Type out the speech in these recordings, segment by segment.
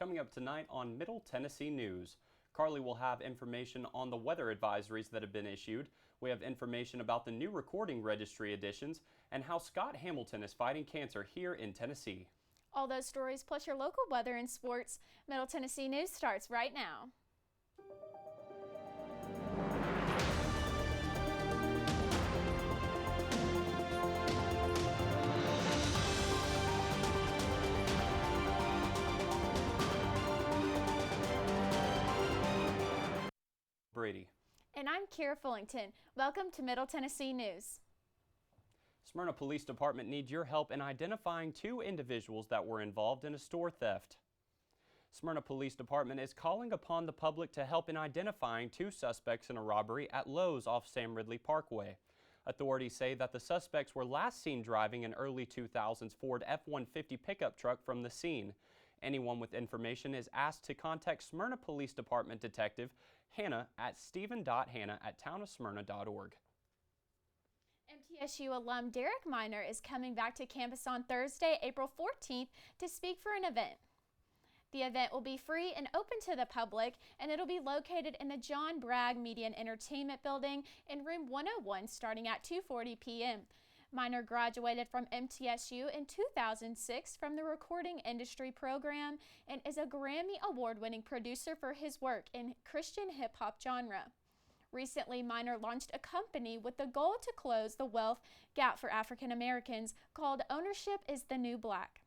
coming up tonight on Middle Tennessee News. Carly will have information on the weather advisories that have been issued. We have information about the new recording registry additions and how Scott Hamilton is fighting cancer here in Tennessee. All those stories plus your local weather and sports. Middle Tennessee News starts right now. Brady. And I'm Kira Fullington. Welcome to Middle Tennessee News. Smyrna Police Department needs your help in identifying two individuals that were involved in a store theft. Smyrna Police Department is calling upon the public to help in identifying two suspects in a robbery at Lowe's off Sam Ridley Parkway. Authorities say that the suspects were last seen driving an early 2000s Ford F-150 pickup truck from the scene. Anyone with information is asked to contact Smyrna Police Department Detective Hannah at stephen.hannah@townofsmyrna.org. MTSU alum Derek Minor is coming back to campus on Thursday, April 14th to speak for an event. The event will be free and open to the public, and it'll be located in the John Bragg Media and Entertainment Building in room 101 starting at 2:40 p.m. Minor graduated from MTSU in 2006 from the Recording Industry Program and is a Grammy Award-winning producer for his work in Christian hip-hop genre. Recently, Minor launched a company with the goal to close the wealth gap for African Americans called Ownership is the New Black.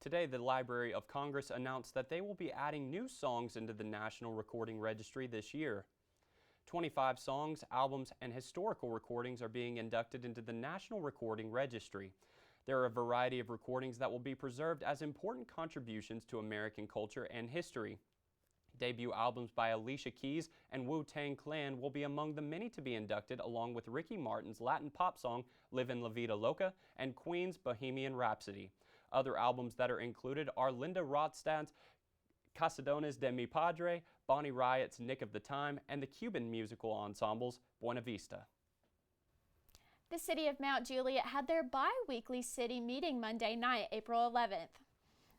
Today, the Library of Congress announced that they will be adding new songs into the National Recording Registry this year. 25 songs, albums, and historical recordings are being inducted into the National Recording Registry. There are a variety of recordings that will be preserved as important contributions to American culture and history. Debut albums by Alicia Keys and Wu-Tang Clan will be among the many to be inducted, along with Ricky Martin's Latin pop song Livin' La Vida Loca and Queen's Bohemian Rhapsody. Other albums that are included are Linda Ronstadt's Casadones de Mi Padre, Bonnie Raitt's Nick of the Time, and the Cuban musical ensemble's Buena Vista. The City of Mount Juliet had their bi-weekly city meeting Monday night, April 11th.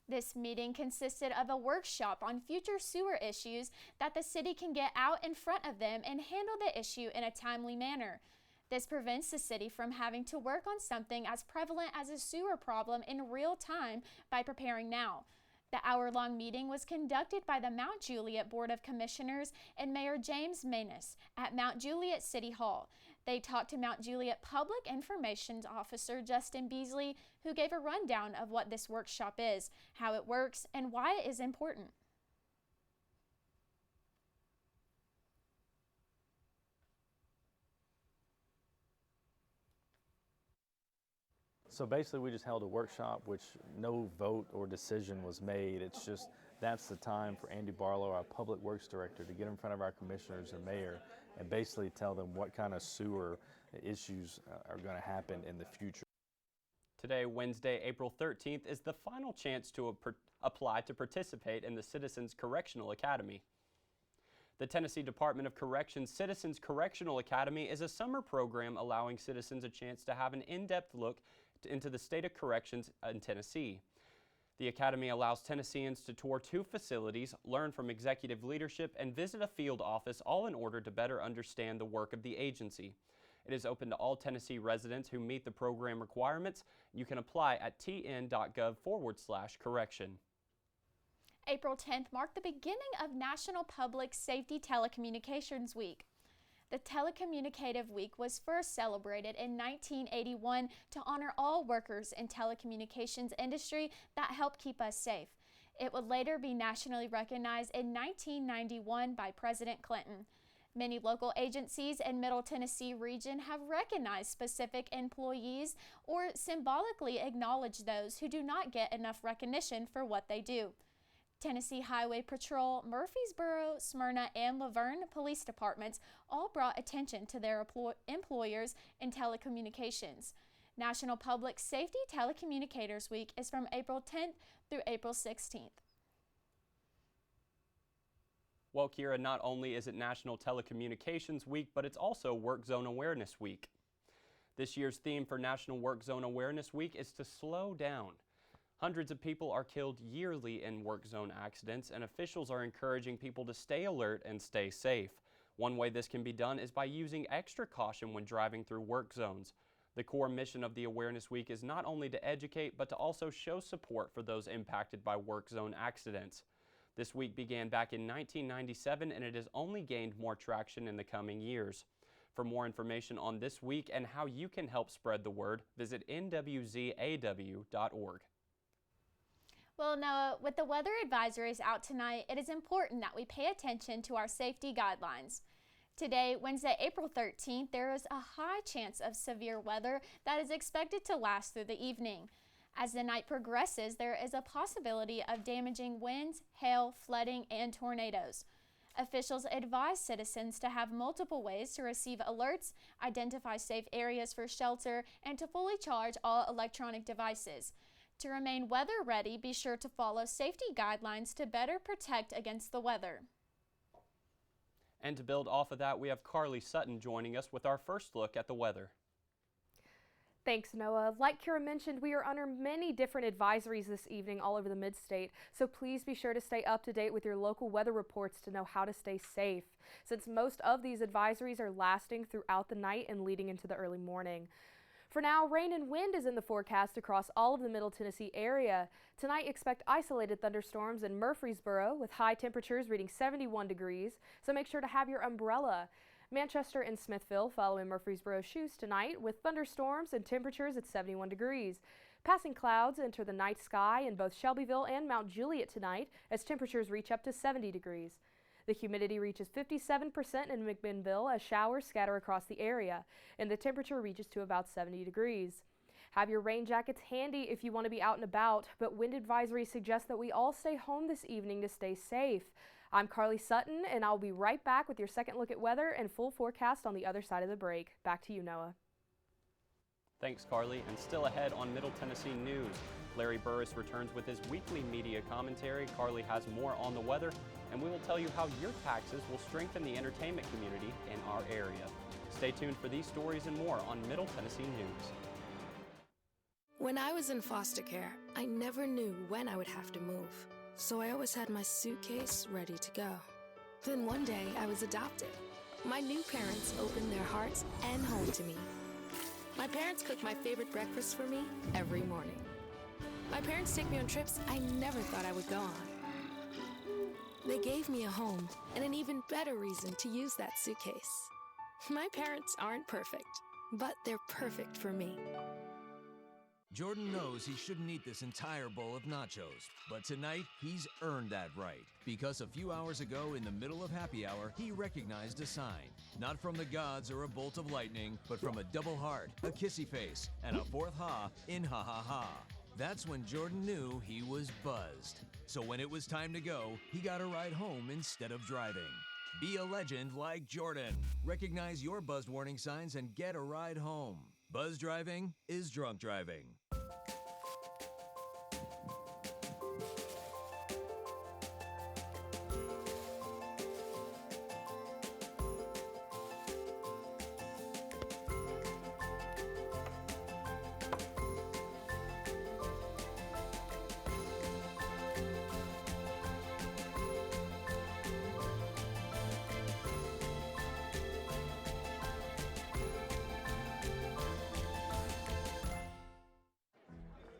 This meeting consisted of a workshop on future sewer issues that the city can get out in front of them and handle the issue in a timely manner. This prevents the city from having to work on something as prevalent as a sewer problem in real time by preparing now. The hour-long meeting was conducted by the Mount Juliet Board of Commissioners and Mayor James Maness at Mount Juliet City Hall. They talked to Mount Juliet Public Information Officer Justin Beasley, who gave a rundown of what this workshop is, how it works, and why it is important. So basically we just held a workshop which no vote or decision was made. It's just that's the time for Andy Barlow, our Public Works Director, to get in front of our commissioners and mayor and basically tell them what kind of sewer issues are going to happen in the future. Today, Wednesday, April 13th, is the final chance to apply to participate in the Citizens Correctional Academy. The Tennessee Department of Corrections Citizens Correctional Academy is a summer program allowing citizens a chance to have an in-depth look into the state of corrections in Tennessee. The Academy allows Tennesseans to tour 2 facilities, learn from executive leadership, and visit a field office, all in order to better understand the work of the agency. It is open to all Tennessee residents who meet the program requirements. You can apply at tn.gov/correction. April 10th marked the beginning of National Public Safety Telecommunications Week. The Telecommunicative Week was first celebrated in 1981 to honor all workers in telecommunications industry that help keep us safe. It would later be nationally recognized in 1991 by President Clinton. Many local agencies in Middle Tennessee region have recognized specific employees or symbolically acknowledged those who do not get enough recognition for what they do. Tennessee Highway Patrol, Murfreesboro, Smyrna, and Laverne police departments all brought attention to their employers in telecommunications. National Public Safety Telecommunicators Week is from April 10th through April 16th. Well, Kira, not only is it National Telecommunications Week, but it's also Work Zone Awareness Week. This year's theme for National Work Zone Awareness Week is to slow down. Hundreds of people are killed yearly in work zone accidents, and officials are encouraging people to stay alert and stay safe. One way this can be done is by using extra caution when driving through work zones. The core mission of the Awareness Week is not only to educate, but to also show support for those impacted by work zone accidents. This week began back in 1997, and it has only gained more traction in the coming years. For more information on this week and how you can help spread the word, visit nwzaw.org. Well, Noah, with the weather advisories out tonight, it is important that we pay attention to our safety guidelines. Today, Wednesday, April 13th, there is a high chance of severe weather that is expected to last through the evening. As the night progresses, there is a possibility of damaging winds, hail, flooding, and tornadoes. Officials advise citizens to have multiple ways to receive alerts, identify safe areas for shelter, and to fully charge all electronic devices. To remain weather ready, be sure to follow safety guidelines to better protect against the weather. And to build off of that, we have Carly Sutton joining us with our first look at the weather. Thanks, Noah. Like Kira mentioned, we are under many different advisories this evening all over the mid-state, so please be sure to stay up to date with your local weather reports to know how to stay safe, since most of these advisories are lasting throughout the night and leading into the early morning. For now, rain and wind is in the forecast across all of the Middle Tennessee area. Tonight, expect isolated thunderstorms in Murfreesboro with high temperatures reading 71 degrees, so make sure to have your umbrella. Manchester and Smithville follow in Murfreesboro's shoes tonight with thunderstorms and temperatures at 71 degrees. Passing clouds enter the night sky in both Shelbyville and Mount Juliet tonight as temperatures reach up to 70 degrees. The humidity reaches 57% in McMinnville as showers scatter across the area, and the temperature reaches to about 70 degrees. Have your rain jackets handy if you want to be out and about, but wind advisories suggest that we all stay home this evening to stay safe. I'm Carly Sutton, and I'll be right back with your second look at weather and full forecast on the other side of the break. Back to you, Noah. Thanks, Carly. And still ahead on Middle Tennessee News, Larry Burris returns with his weekly media commentary. Carly has more on the weather, and we will tell you how your taxes will strengthen the entertainment community in our area. Stay tuned for these stories and more on Middle Tennessee News. When I was in foster care, I never knew when I would have to move, so I always had my suitcase ready to go. Then one day, I was adopted. My new parents opened their hearts and home to me. My parents cook my favorite breakfast for me every morning. My parents take me on trips I never thought I would go on. They gave me a home and an even better reason to use that suitcase. My parents aren't perfect, but they're perfect for me. Jordan knows he shouldn't eat this entire bowl of nachos, but tonight he's earned that right. Because a few hours ago, in the middle of happy hour, he recognized a sign. Not from the gods or a bolt of lightning, but from a double heart, a kissy face, and a fourth ha in ha ha ha. That's when Jordan knew he was buzzed. So when it was time to go, he got a ride home instead of driving. Be a legend like Jordan. Recognize your buzzed warning signs and get a ride home. Buzz driving is drunk driving.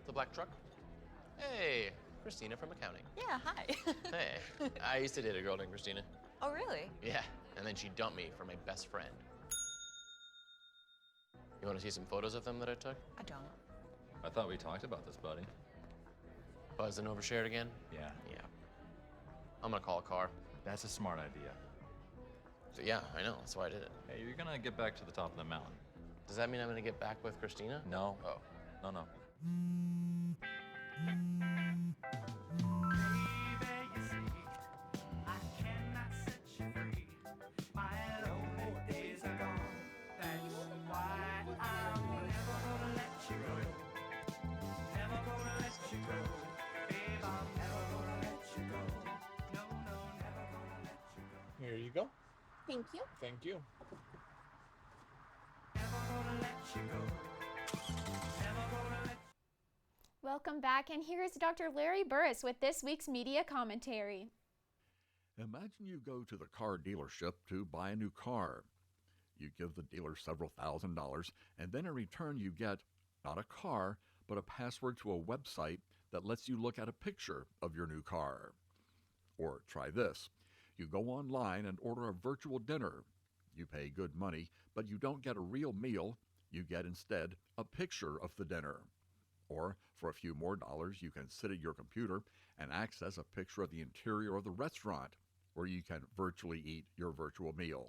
The black truck? Hey, Christina from accounting. Yeah, hi. Hey, I used to date a girl named Christina. Oh, really? Yeah, and then she dumped me for my best friend. You want to see some photos of them that I took? I don't. I thought we talked about this, buddy. Buzzed and overshared again? Yeah, Yeah. I'm gonna call a car. that's a smart idea. So yeah, I know, that's why I did it. Hey, you're gonna get back to the top of the mountain. Does that mean I'm gonna get back with Christina? No. Oh. No. Here you go. Thank you. Thank you. Welcome back, and here is Dr. Larry Burris with this week's media commentary. Imagine you go to the car dealership to buy a new car. You give the dealer several $1,000s, and then in return you get not a car, but a password to a website that lets you look at a picture of your new car. Or try this. You go online and order a virtual dinner. You pay good money, but you don't get a real meal. You get instead a picture of the dinner. Or for a few more dollars, you can sit at your computer and access a picture of the interior of the restaurant where you can virtually eat your virtual meal.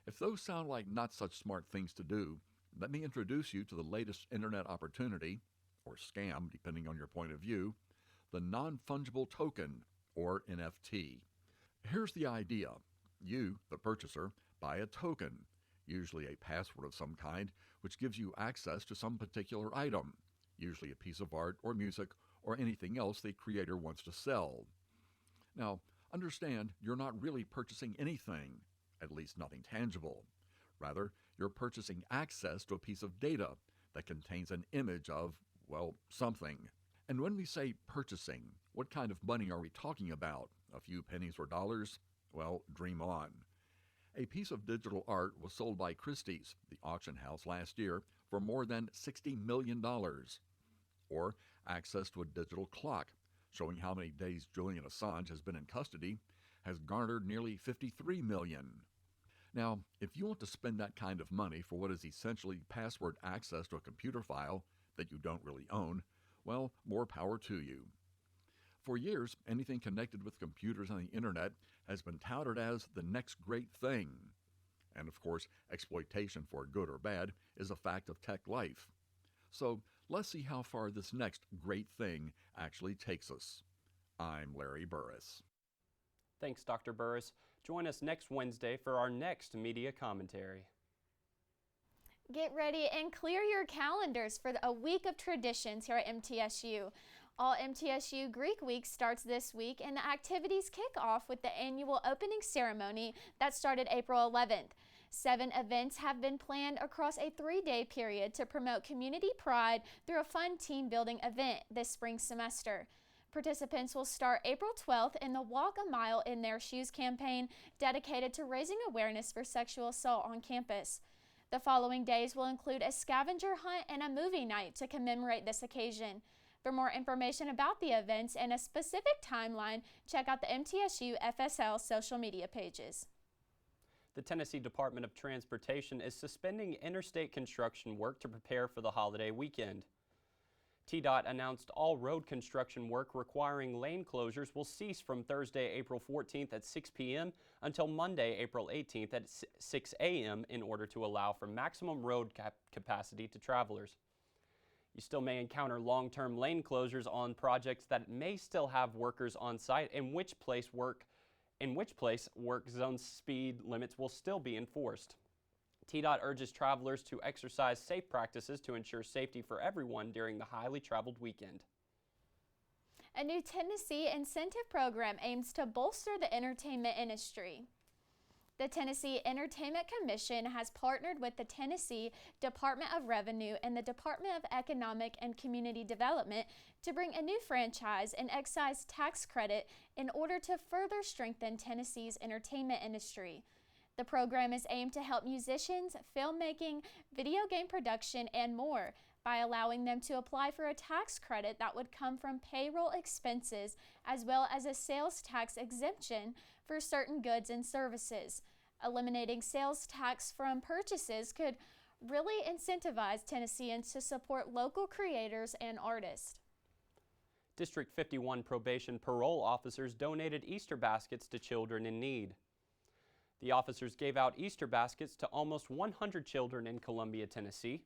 If those sound like not such smart things to do, let me introduce you to the latest internet opportunity, or scam depending on your point of view, the non-fungible token, or NFT. Here's the idea. You, the purchaser, buy a token, usually a password of some kind, which gives you access to some particular item, usually a piece of art or music or anything else the creator wants to sell. Now, understand you're not really purchasing anything, at least nothing tangible. Rather, you're purchasing access to a piece of data that contains an image of, well, something. And when we say purchasing, what kind of money are we talking about? A few pennies or dollars? Well, dream on. A piece of digital art was sold by Christie's, the auction house, last year for more than $60 million. Or access to a digital clock showing how many days Julian Assange has been in custody has garnered nearly 53 million. Now, if you want to spend that kind of money for what is essentially password access to a computer file that you don't really own, well, more power to you. For years, anything connected with computers and the internet has been touted as the next great thing. And of course, exploitation for good or bad is a fact of tech life. So let's see how far this next great thing actually takes us. I'm Larry Burris. Thanks, Dr. Burris. Join us next Wednesday for our next media commentary. Get ready and clear your calendars for a week of traditions here at MTSU. All MTSU Greek Week starts this week, and the activities kick off with the annual opening ceremony that started April 11th. 7 events have been planned across a 3-day period to promote community pride through a fun team-building event this spring semester. Participants will start April 12th in the Walk a Mile in Their Shoes campaign dedicated to raising awareness for sexual assault on campus. The following days will include a scavenger hunt and a movie night to commemorate this occasion. For more information about the events and a specific timeline, check out the MTSU FSL social media pages. The Tennessee Department of Transportation is suspending interstate construction work to prepare for the holiday weekend. TDOT announced all road construction work requiring lane closures will cease from Thursday, April 14th at 6 p.m. until Monday, April 18th at 6 a.m. in order to allow for maximum road capacity to travelers. You still may encounter long-term lane closures on projects that may still have workers on site, in which place work zone speed limits will still be enforced. TDOT urges travelers to exercise safe practices to ensure safety for everyone during the highly traveled weekend. A new Tennessee incentive program aims to bolster the entertainment industry. The Tennessee Entertainment Commission has partnered with the Tennessee Department of Revenue and the Department of Economic and Community Development to bring a new franchise and excise tax credit in order to further strengthen Tennessee's entertainment industry. The program is aimed to help musicians, filmmaking, video game production, and more by allowing them to apply for a tax credit that would come from payroll expenses as well as a sales tax exemption for certain goods and services. Eliminating sales tax from purchases could really incentivize Tennesseans to support local creators and artists. District 51 probation parole officers donated Easter baskets to children in need. The officers gave out Easter baskets to almost 100 children in Columbia, Tennessee.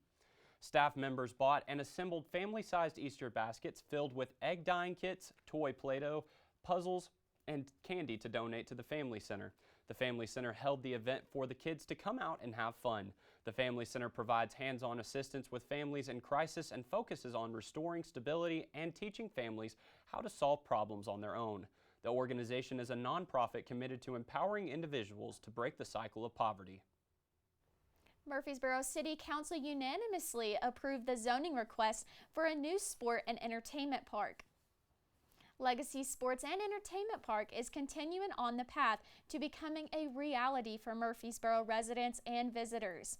Staff members bought and assembled family-sized Easter baskets filled with egg dyeing kits, toy Play-Doh, puzzles, and candy to donate to the Family Center. The Family Center held the event for the kids to come out and have fun. The Family Center provides hands-on assistance with families in crisis and focuses on restoring stability and teaching families how to solve problems on their own. The organization is a nonprofit committed to empowering individuals to break the cycle of poverty. Murfreesboro City Council unanimously approved the zoning request for a new sport and entertainment park. Legacy Sports and Entertainment Park is continuing on the path to becoming a reality for Murfreesboro residents and visitors.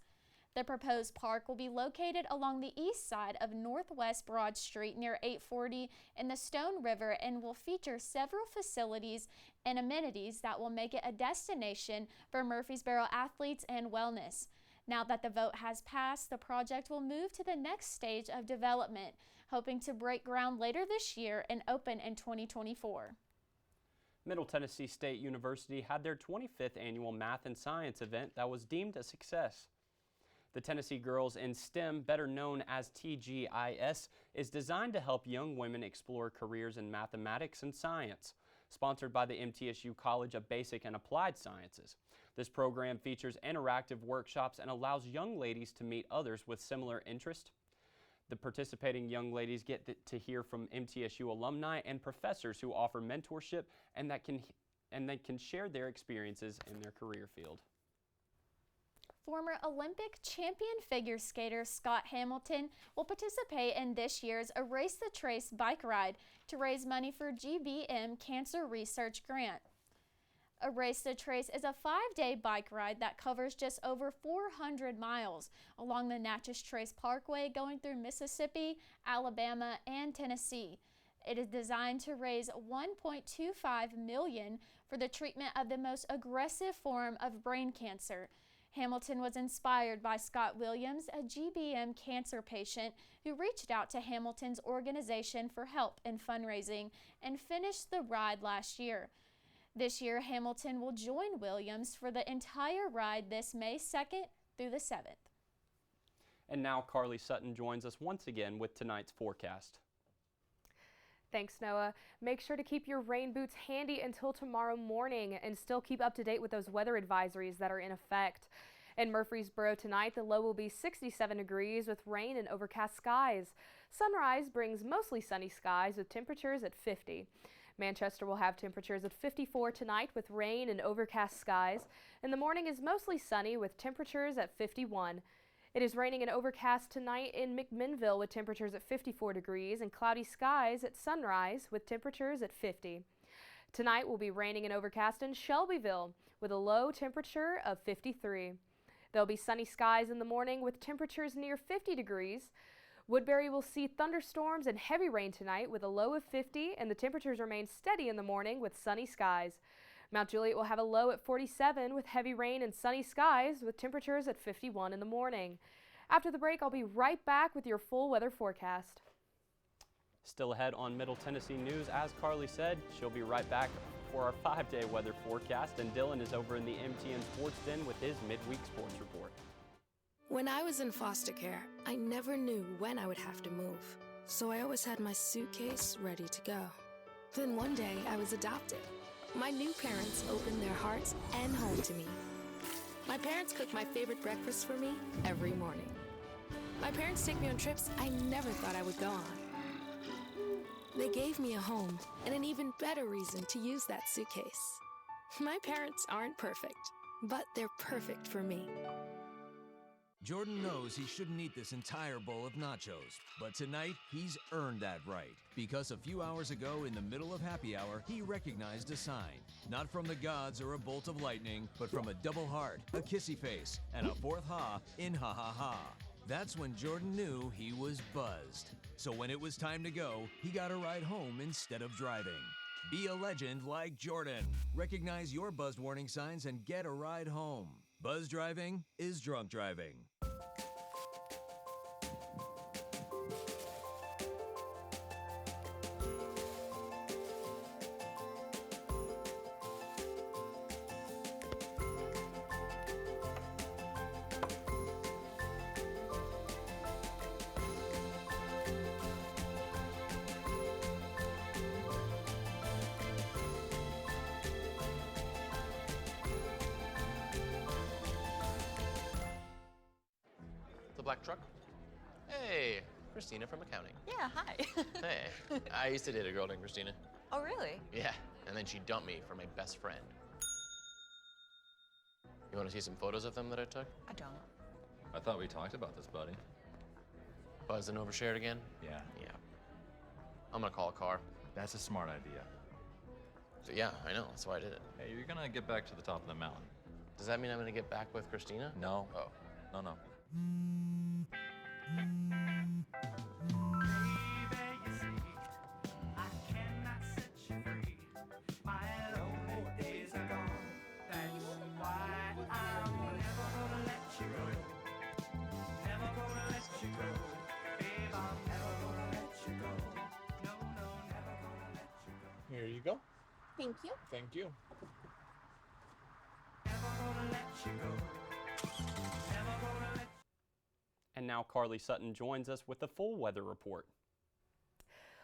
The proposed park will be located along the east side of Northwest Broad Street near 840 in the Stone River and will feature several facilities and amenities that will make it a destination for Murfreesboro athletes and wellness. Now that the vote has passed, the project will move to the next stage of development, hoping to break ground later this year and open in 2024. Middle Tennessee State University had their 25th annual Math and Science event that was deemed a success. The Tennessee Girls in STEM, better known as TGIS, is designed to help young women explore careers in mathematics and science. Sponsored by the MTSU College of Basic and Applied Sciences. This program features interactive workshops and allows young ladies to meet others with similar interests. The participating young ladies get to hear from MTSU alumni and professors who offer mentorship and that can share their experiences in their career field. Former Olympic champion figure skater Scott Hamilton will participate in this year's Erase the Trace bike ride to raise money for GBM Cancer Research Grant. Erase the Trace is a 5-day bike ride that covers just over 400 miles along the Natchez Trace Parkway going through Mississippi, Alabama, and Tennessee. It is designed to raise $1.25 million for the treatment of the most aggressive form of brain cancer. Hamilton was inspired by Scott Williams, a GBM cancer patient who reached out to Hamilton's organization for help in fundraising and finished the ride last year. This year, Hamilton will join Williams for the entire ride this May 2nd through the 7th. And now Carly Sutton joins us once again with tonight's forecast. Thanks, Noah. Make sure to keep your rain boots handy until tomorrow morning and still keep up to date with those weather advisories that are in effect. In Murfreesboro tonight, the low will be 67 degrees with rain and overcast skies. Sunrise brings mostly sunny skies with temperatures at 50. Manchester will have temperatures at 54 tonight with rain and overcast skies. In the morning is mostly sunny with temperatures at 51. It is raining and overcast tonight in McMinnville with temperatures at 54 degrees and cloudy skies at sunrise with temperatures at 50. Tonight will be raining and overcast in Shelbyville with a low temperature of 53. There'll be sunny skies in the morning with temperatures near 50 degrees. Woodbury will see thunderstorms and heavy rain tonight with a low of 50 and the temperatures remain steady in the morning with sunny skies. Mount Juliet will have a low at 47 with heavy rain and sunny skies with temperatures at 51 in the morning. After the break, I'll be right back with your full weather forecast. Still ahead on Middle Tennessee News, as Carly said, she'll be right back for our 5-day weather forecast, and Dylan is over in the MTN Sports Den with his midweek sports report. When I was in foster care, I never knew when I would have to move, so I always had my suitcase ready to go. Then one day, I was adopted. My new parents opened their hearts and home to me. My parents cook my favorite breakfast for me every morning. My parents take me on trips I never thought I would go on. They gave me a home and an even better reason to use that suitcase. My parents aren't perfect, but they're perfect for me. Jordan knows he shouldn't eat this entire bowl of nachos, but tonight he's earned that right. Because a few hours ago, in the middle of happy hour, he recognized a sign. Not from the gods or a bolt of lightning, but from a double heart, a kissy face, and a fourth ha in ha ha ha. That's when Jordan knew he was buzzed. So when it was time to go, he got a ride home instead of driving. Be a legend like Jordan. Recognize your buzzed warning signs and get a ride home. Buzz driving is drunk driving. The black truck? Hey, Christina from accounting. Yeah, hi. Hey, I used to date a girl named Christina. Oh, really? Yeah, and then she dumped me for my best friend. You want to see some photos of them that I took? I don't. I thought we talked about this, buddy. Buzzing overshared again? Yeah. Yeah. I'm gonna call a car. That's a smart idea. So, yeah, I know. That's why I did it. Hey, you're gonna get back to the top of the mountain. Does that mean I'm gonna get back with Christina? No. Oh. No. Here you go. Thank you. Thank you. And now Carly Sutton joins us with the full weather report.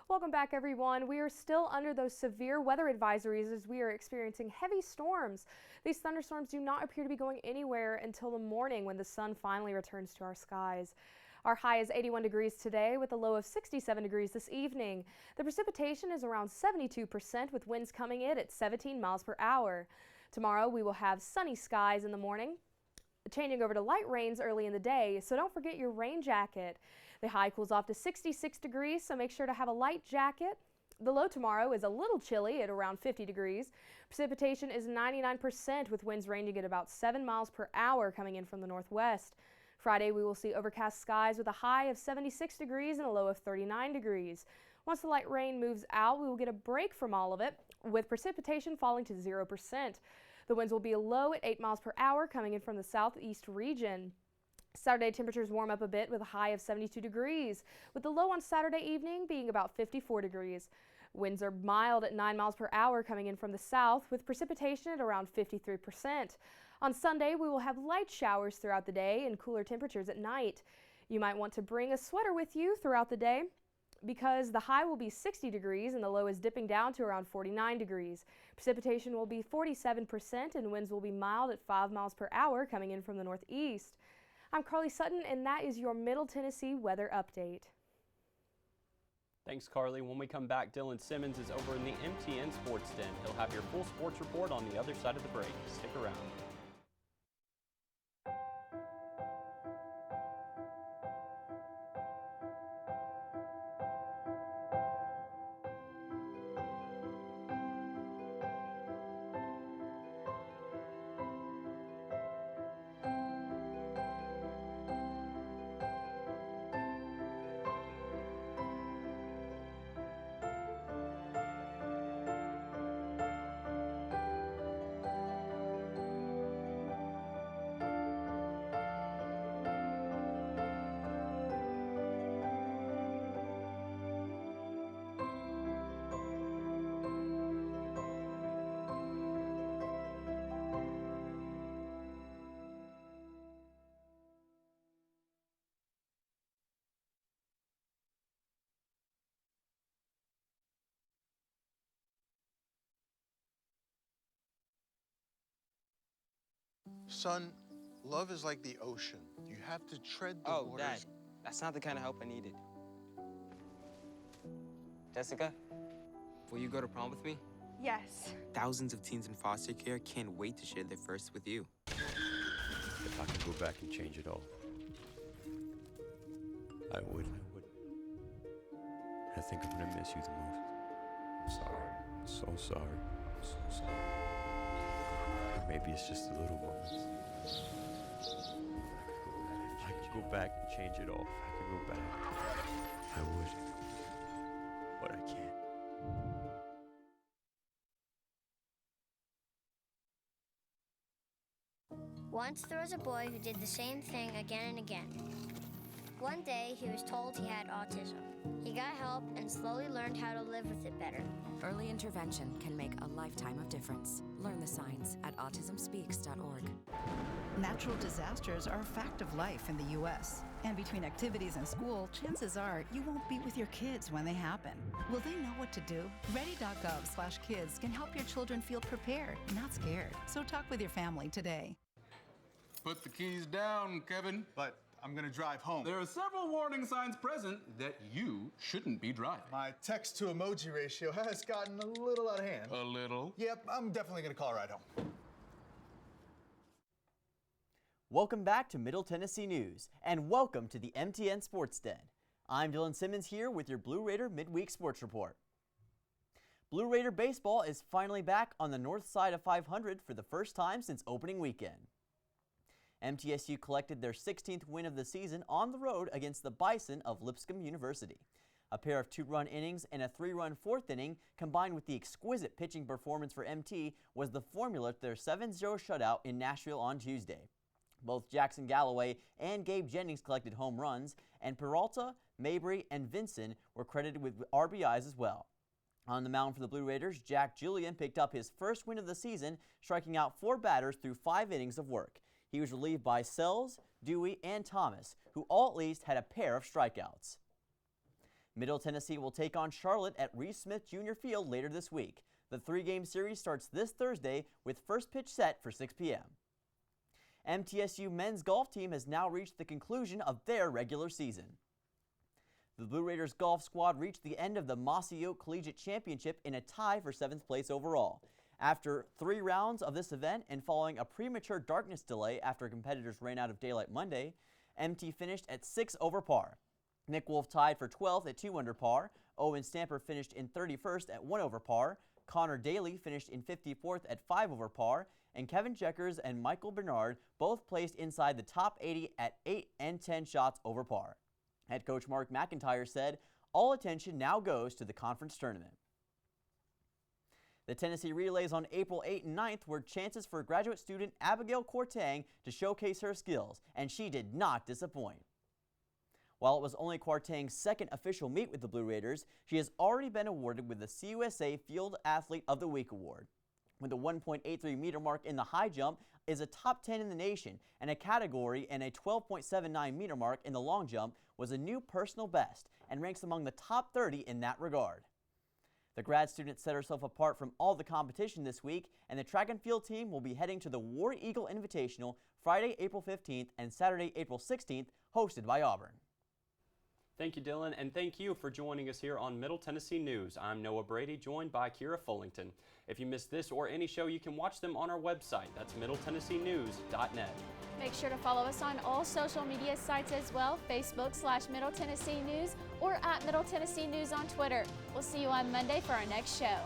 Welcome back, everyone. We are still under those severe weather advisories as we are experiencing heavy storms. These thunderstorms do not appear to be going anywhere until the morning when the sun finally returns to our skies. Our high is 81 degrees today with a low of 67 degrees this evening. The precipitation is around 72% with winds coming in at 17 miles per hour. Tomorrow we will have sunny skies in the morning, changing over to light rains early in the day, so don't forget your rain jacket. The high cools off to 66 degrees, so make sure to have a light jacket. The low tomorrow is a little chilly at around 50 degrees. Precipitation is 99% with winds ranging at about 7 miles per hour coming in from the northwest. Friday we will see overcast skies with a high of 76 degrees and a low of 39 degrees. Once the light rain moves out, we will get a break from all of it, with precipitation falling to 0%. The winds will be low at 8 miles per hour coming in from the southeast region. Saturday temperatures warm up a bit with a high of 72 degrees, with the low on Saturday evening being about 54 degrees. Winds are mild at 9 miles per hour coming in from the south, with precipitation at around 53%. On Sunday, we will have light showers throughout the day and cooler temperatures at night. You might want to bring a sweater with you throughout the day because the high will be 60 degrees and the low is dipping down to around 49 degrees. Precipitation will be 47% and winds will be mild at 5 miles per hour coming in from the northeast. I'm Carly Sutton, and that is your Middle Tennessee weather update. Thanks, Carly. When we come back, Dylan Simmons is over in the MTN Sports Den. He'll have your full sports report on the other side of the break. Stick around. Son, love is like the ocean. You have to tread the Oh, waters. Dad, that's not the kind of help I needed. Jessica, will you go to prom with me? Yes. Thousands of teens in foster care can't wait to share their first with you. If I could go back and change it all, I would. I think I'm gonna miss you the most. I'm sorry. I'm so sorry. I'm so sorry. Maybe it's just the little moments. If I could go back and change it all, if I could go back, I would. But I can't. Once there was a boy who did the same thing again and again. One day, he was told he had autism. He got help and slowly learned how to live with it better. Early intervention can make a lifetime of difference. Learn the signs at autismspeaks.org. Natural disasters are a fact of life in the U.S. And between activities and school, chances are you won't be with your kids when they happen. Will they know what to do? Ready.gov/kids can help your children feel prepared, not scared. So talk with your family today. Put the keys down, Kevin. But I'm gonna drive home. There are several warning signs present that you shouldn't be driving. My text to emoji ratio has gotten a little out of hand. A little? Yep, I'm definitely gonna call a ride home. Welcome back to Middle Tennessee News, and welcome to the MTN Sports Den. I'm Dylan Simmons here with your Blue Raider Midweek Sports Report. Blue Raider baseball is finally back on the north side of 500 for the first time since opening weekend. MTSU collected their 16th win of the season on the road against the Bison of Lipscomb University. A pair of 2-run innings and a 3-run fourth inning, combined with the exquisite pitching performance for MT, was the formula to their 7-0 shutout in Nashville on Tuesday. Both Jackson Galloway and Gabe Jennings collected home runs, and Peralta, Mabry, and Vinson were credited with RBIs as well. On the mound for the Blue Raiders, Jack Julian picked up his first win of the season, striking out 4 batters through 5 innings of work. He was relieved by Sells, Dewey, and Thomas, who all at least had a pair of strikeouts. Middle Tennessee will take on Charlotte at Reese Smith Jr. Field later this week. The 3-game series starts this Thursday with first pitch set for 6 p.m. MTSU men's golf team has now reached the conclusion of their regular season. The Blue Raiders golf squad reached the end of the Mossy Oak Collegiate Championship in a tie for 7th place overall. After 3 rounds of this event and following a premature darkness delay after competitors ran out of daylight Monday, MT finished at 6 over par. Nick Wolf tied for 12th at 2 under par, Owen Stamper finished in 31st at 1 over par, Connor Daly finished in 54th at 5 over par, and Kevin Checkers and Michael Bernard both placed inside the top 80 at 8 and 10 shots over par. Head coach Mark McIntyre said, "All attention now goes to the conference tournament." The Tennessee Relays on April 8 and 9th were chances for graduate student Abigail Quartang to showcase her skills, and she did not disappoint. While it was only Quartang's second official meet with the Blue Raiders, she has already been awarded with the CUSA Field Athlete of the Week award. With a 1.83 meter mark in the high jump is a top 10 in the nation, and a category and a 12.79 meter mark in the long jump was a new personal best and ranks among the top 30 in that regard. The grad student set herself apart from all the competition this week, and the track and field team will be heading to the War Eagle Invitational Friday, April 15th and Saturday, April 16th, hosted by Auburn. Thank you, Dylan, and thank you for joining us here on Middle Tennessee News. I'm Noah Brady, joined by Kira Fullington. If you missed this or any show, you can watch them on our website. That's middletennesseenews.net. Make sure to follow us on all social media sites as well, Facebook/Middle Tennessee News or at Middle Tennessee News on Twitter. We'll see you on Monday for our next show.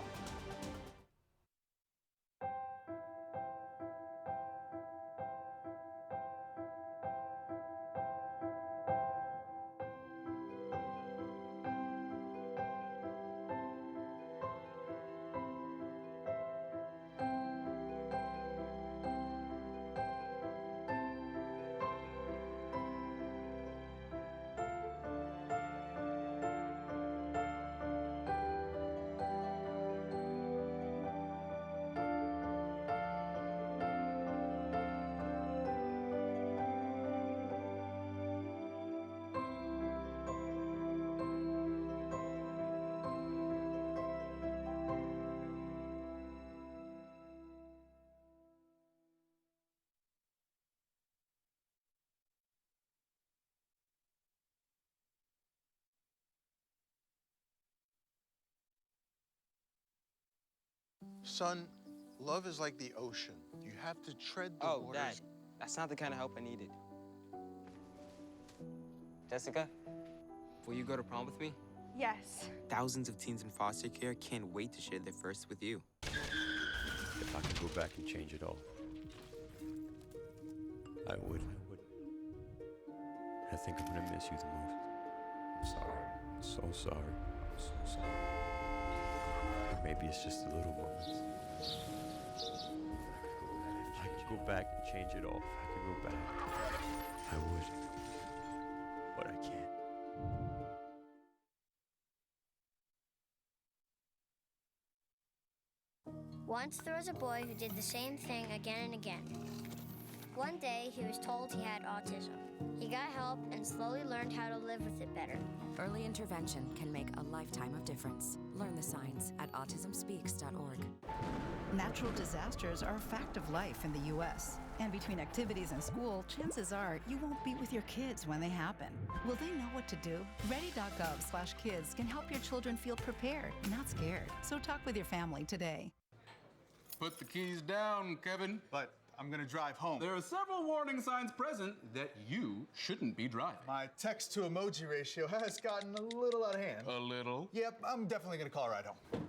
Son, love is like the ocean. You have to tread the waters. Dad, that's not the kind of help I needed. Jessica, will you go to prom with me? Yes. Thousands of teens in foster care can't wait to share their first with you. If I could go back and change it all, I would. I think I'm gonna miss you the most. I'm sorry. I'm so sorry. I'm so sorry. Maybe it's just the little moments. If I could go back and change it all, if I could go back, I would. But I can't. Once there was a boy who did the same thing again and again. One day, he was told he had autism. He got help and slowly learned how to live with it better. Early intervention can make a lifetime of difference. Learn the signs at autismspeaks.org. Natural disasters are a fact of life in the U.S. And between activities and school, chances are you won't be with your kids when they happen. Will they know what to do? Ready.gov/kids can help your children feel prepared, not scared. So talk with your family today. Put the keys down, Kevin. But I'm gonna drive home. There are several warning signs present that you shouldn't be driving. My text to emoji ratio has gotten a little out of hand. A little? Yep, I'm definitely gonna call a ride home.